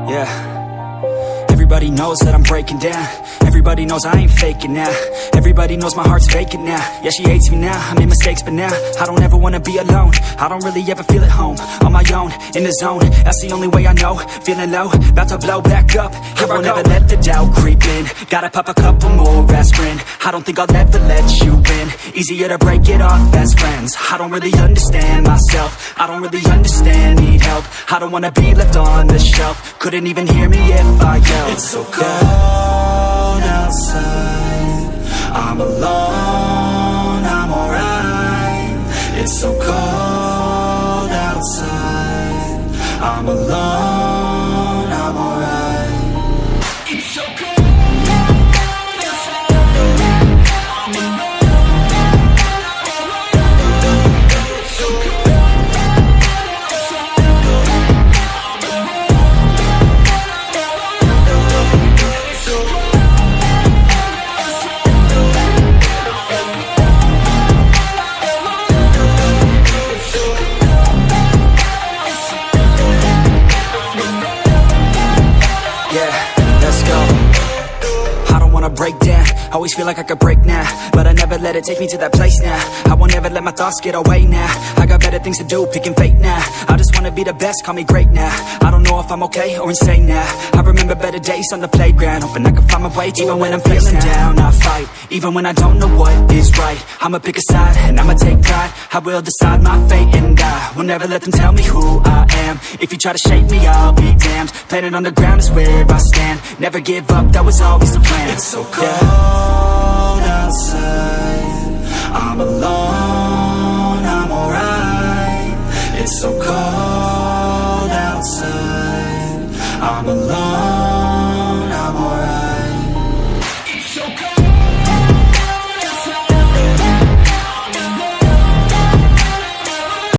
Yeah. Everybody knows that I'm breaking down. Everybody knows I ain't faking now. Everybody knows my heart's vacant now. Yeah, she hates me now, I made mistakes but now I don't ever wanna be alone. I don't really ever feel at home. On my own, in the zone, that's the only way I know. Feeling low, about to blow back up. I won't ever let the doubt creep in. Gotta pop a couple more aspirin. I don't think I'll ever let you in. Easier to break it off best friends. I don't really understand myself. I don't really understand, need help. I don't wanna be left on the shelf. Couldn't even hear me if I yelled. It's so cold outside, I'm alone, I'm alright. It's so cold outside, I'm alone, I'm alright. It's so cold. Break down, always feel like I could break now, but I never let it take me to that place now. I won't ever let my thoughts get away now. I got better things to do, picking fate now. I just wanna be the best, call me great now. I don't know if I'm okay or insane now. I remember better days on the playground, hoping I can find my way. Even when I'm feeling down, I fight. Even when I don't know what is right, I'ma pick a side and I'ma take pride. I will decide my fate and I will never let them tell me who I am. If you try to shake me, I'll be damned. Planet on the ground is where I stand. Never give up, that was always the plan. It's so cold outside, I'm alone, I'm alright. It's so cold outside, I'm alone.